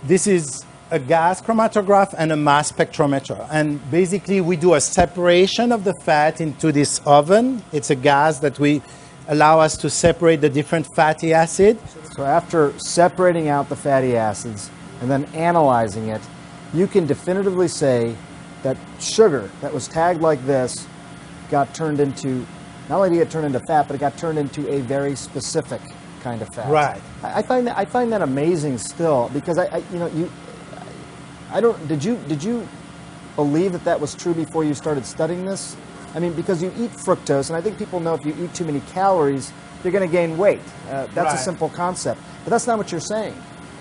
This is a gas chromatograph and a mass spectrometer. And basically, we do a separation of the fat into this oven. It's a gas that we allow us to separate the different fatty acids. So after separating out the fatty acids and then analyzing it, you can definitively say that sugar that was tagged like this got turned into, not only did it get turned into fat, but it got turned into a very specific kind of fat. Right. I find that amazing still, because did you believe that that was true before you started studying this? I mean, because you eat fructose, and I think people know if you eat too many calories, you're going to gain weight. That's right. A simple concept. But that's not what you're saying.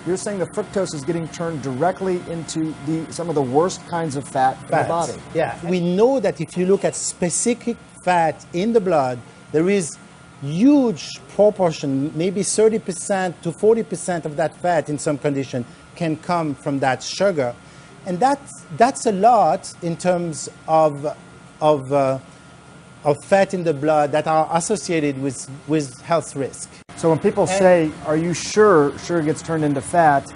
You're saying the fructose is getting turned directly into some of the worst kinds of fat in the body. Yeah. We know that if you look at specific fat in the blood, there is huge proportion, maybe 30% to 40% of that fat in some condition can come from that sugar. And that's a lot in terms of fat in the blood that are associated with health risk. So when people say, are you sure sugar gets turned into fat,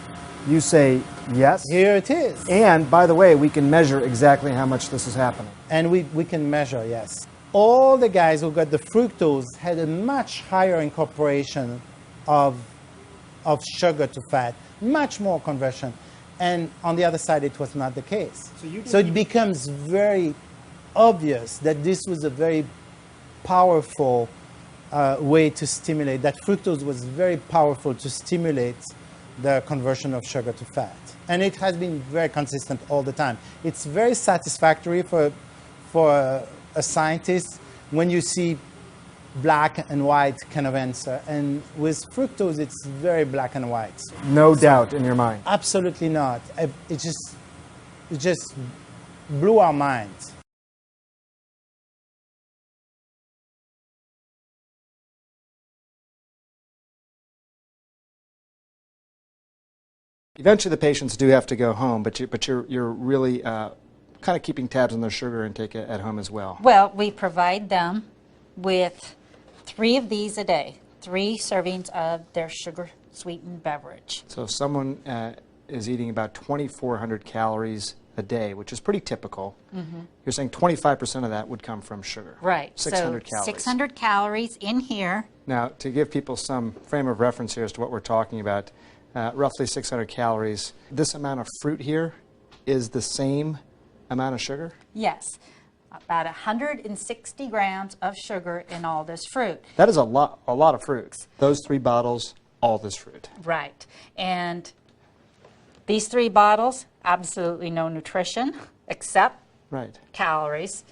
you say, yes. Here it is. And by the way, we can measure exactly how much this is happening. And we can measure, yes. All the guys who got the fructose had a much higher incorporation of sugar to fat, much more conversion. And on the other side, it was not the case. So it becomes very obvious that this was a very powerful way to stimulate, that fructose was very powerful to stimulate the conversion of sugar to fat. And it has been very consistent all the time. It's very satisfactory for a scientist when you see black and white kind of answer. And with fructose, it's very black and white. No doubt in your mind. Absolutely not. It just blew our minds. Eventually, the patients do have to go home, but you're really kind of keeping tabs on their sugar intake at home as well. Well, we provide them with 3 of these a day, 3 servings of their sugar-sweetened beverage. So if someone is eating about 2,400 calories a day, which is pretty typical, you're saying 25% of that would come from sugar. Right. 600 so calories. 600 calories in here. Now, to give people some frame of reference here as to what we're talking about, roughly 600 calories. This amount of fruit here is the same amount of sugar? Yes. About 160 grams of sugar in all this fruit. That is a lot of fruit. Those 3 bottles, all this fruit. Right. And these 3 bottles, absolutely no nutrition except calories.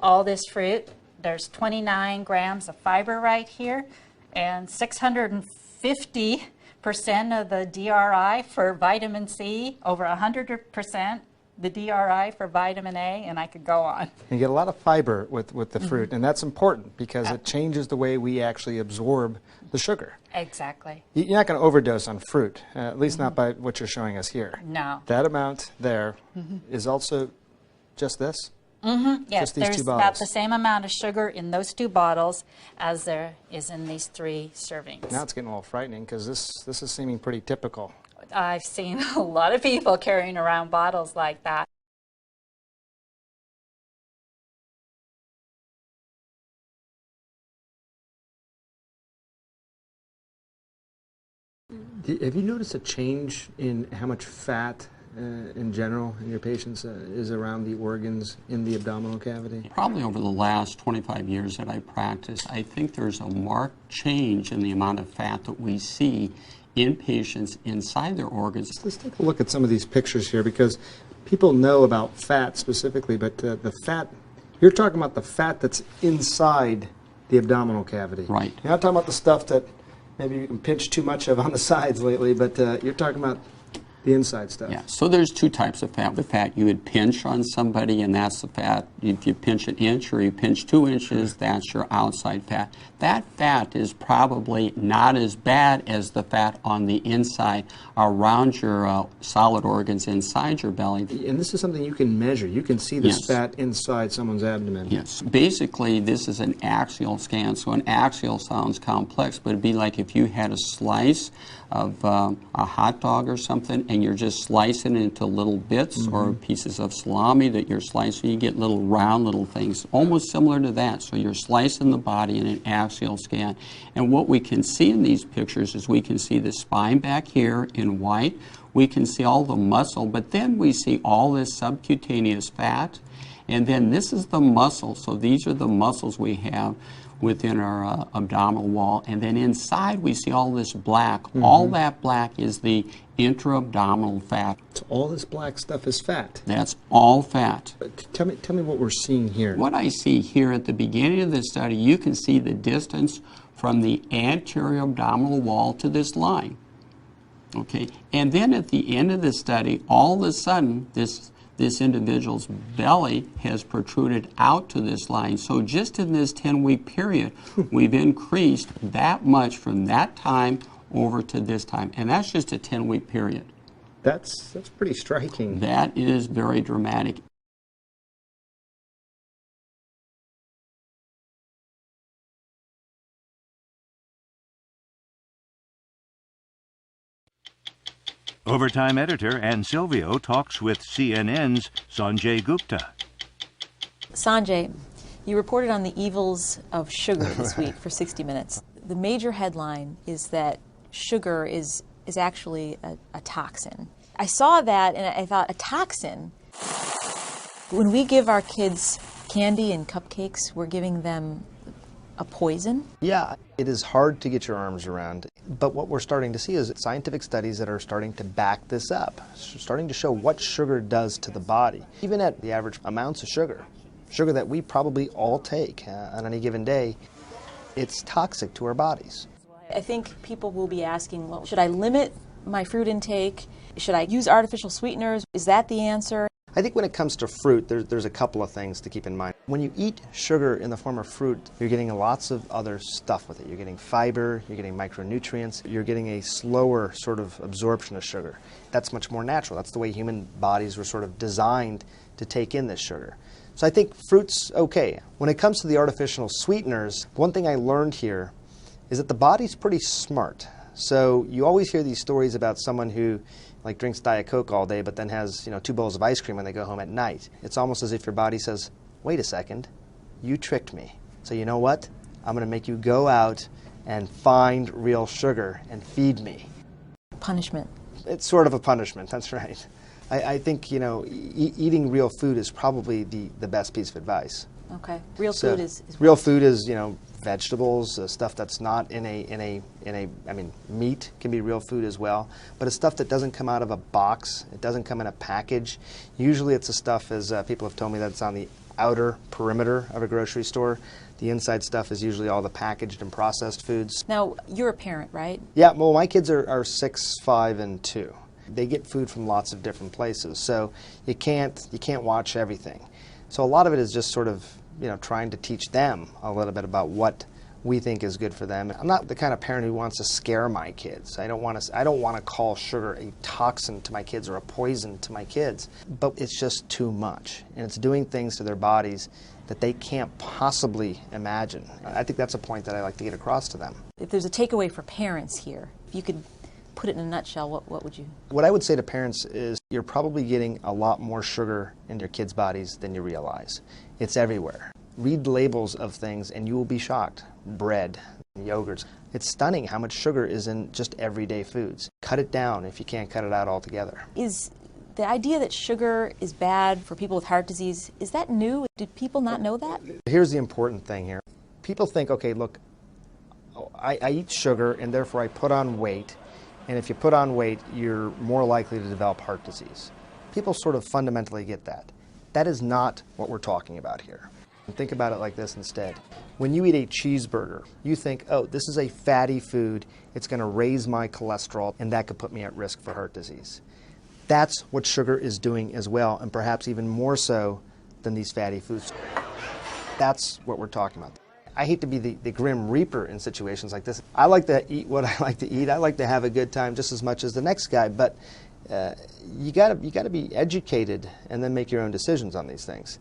All this fruit, there's 29 grams of fiber right here, and 650% of the DRI for vitamin C, over 100% the DRI for vitamin A, and I could go on. You get a lot of fiber with the fruit, and that's important because it changes the way we actually absorb the sugar. Exactly. You're not going to overdose on fruit, at least not by what you're showing us here. No. That amount there is also just this? Yes, there's about the same amount of sugar in those 2 bottles as there is in these 3 servings. Now it's getting a little frightening because this is seeming pretty typical. I've seen a lot of people carrying around bottles like that. Have you noticed a change in how much fat in general in your patients is around the organs in the abdominal cavity? Probably over the last 25 years that I practice, I think there's a marked change in the amount of fat that we see in patients inside their organs. Let's take a look at some of these pictures here because people know about fat specifically, but the fat, you're talking about the fat that's inside the abdominal cavity. Right. You're not talking about the stuff that maybe you can pinch too much of on the sides lately, but you're talking about the inside stuff. Yeah, so there's 2 types of fat. The fat you would pinch on somebody, and that's the fat. If you pinch an inch or you pinch 2 inches, that's your outside fat. That fat is probably not as bad as the fat on the inside around your solid organs inside your belly. And this is something you can measure. You can see this fat inside someone's abdomen. Yes. Basically, this is an axial scan. So an axial sounds complex, but it'd be like if you had a slice of a hot dog or something, and you're just slicing it into little bits or pieces of salami that you're slicing, you get little round little things, almost similar to that. So you're slicing the body in an axial scan. And what we can see in these pictures is we can see the spine back here in white. We can see all the muscle, but then we see all this subcutaneous fat. And then this is the muscle. So these are the muscles we have within our abdominal wall. And then inside we see all this black. All that black is the intra-abdominal fat. So all this black stuff is fat. That's all fat. Tell me what we're seeing here. What I see here at the beginning of this study, you can see the distance from the anterior abdominal wall to this line. Okay, and then at the end of the study, all of a sudden, this individual's belly has protruded out to this line. So just in this 10-week period, we've increased that much from that time over to this time. And that's just a 10-week period. That's pretty striking. That is very dramatic. Overtime editor Ann Silvio talks with CNN's Sanjay Gupta. Sanjay, you reported on the evils of sugar this week for 60 Minutes. The major headline is that sugar is actually a toxin. I saw that and I thought, a toxin? When we give our kids candy and cupcakes, we're giving them a poison? Yeah, it is hard to get your arms around. But what we're starting to see is scientific studies that are starting to back this up, starting to show what sugar does to the body. Even at the average amounts of sugar that we probably all take on any given day, it's toxic to our bodies. I think people will be asking, well, should I limit my fruit intake? Should I use artificial sweeteners? Is that the answer? I think when it comes to fruit, there's a couple of things to keep in mind. When you eat sugar in the form of fruit, you're getting lots of other stuff with it. You're getting fiber, you're getting micronutrients, you're getting a slower sort of absorption of sugar. That's much more natural. That's the way human bodies were sort of designed to take in this sugar. So I think fruit's okay. When it comes to the artificial sweeteners, one thing I learned here is that the body's pretty smart. So you always hear these stories about someone who drinks Diet Coke all day but then has 2 bowls of ice cream when they go home at night. It's almost as if your body says, wait a second, you tricked me. So you know what? I'm going to make you go out and find real sugar and feed me. Punishment. It's sort of a punishment, that's right. I think eating real food is probably the best piece of advice. Okay. Real food is real food is vegetables, stuff that's not in a meat can be real food as well, but it's stuff that doesn't come out of a box, it doesn't come in a package. Usually it's the stuff, as people have told me, that's on the outer perimeter of a grocery store. The inside stuff is usually all the packaged and processed foods. Now, you're a parent, right? Yeah, well, my kids are 6, 5, and 2. They get food from lots of different places, so you can't watch everything. So a lot of it is just sort of trying to teach them a little bit about what we think is good for them. I'm not the kind of parent who wants to scare my kids. I don't want to call sugar a toxin to my kids or a poison to my kids, but it's just too much, and it's doing things to their bodies that they can't possibly imagine. I think that's a point that I like to get across to them. If there's a takeaway for parents here, if you could put it in a nutshell, what would you? What I would say to parents is you're probably getting a lot more sugar in your kids' bodies than you realize. It's everywhere. Read the labels of things and you will be shocked. Bread, yogurts. It's stunning how much sugar is in just everyday foods. Cut it down if you can't cut it out altogether. Is the idea that sugar is bad for people with heart disease, is that new? Did people not know that? Here's the important thing here. People think, okay, look, I eat sugar and therefore I put on weight, and if you put on weight, you're more likely to develop heart disease. People sort of fundamentally get that. That is not what we're talking about here. Think about it like this instead. When you eat a cheeseburger, you think, oh, this is a fatty food, it's going to raise my cholesterol, and that could put me at risk for heart disease. That's what sugar is doing as well, and perhaps even more so than these fatty foods. That's what we're talking about. I hate to be the grim reaper in situations like this. I like to eat what I like to eat. I like to have a good time just as much as the next guy, but you gotta be educated and then make your own decisions on these things.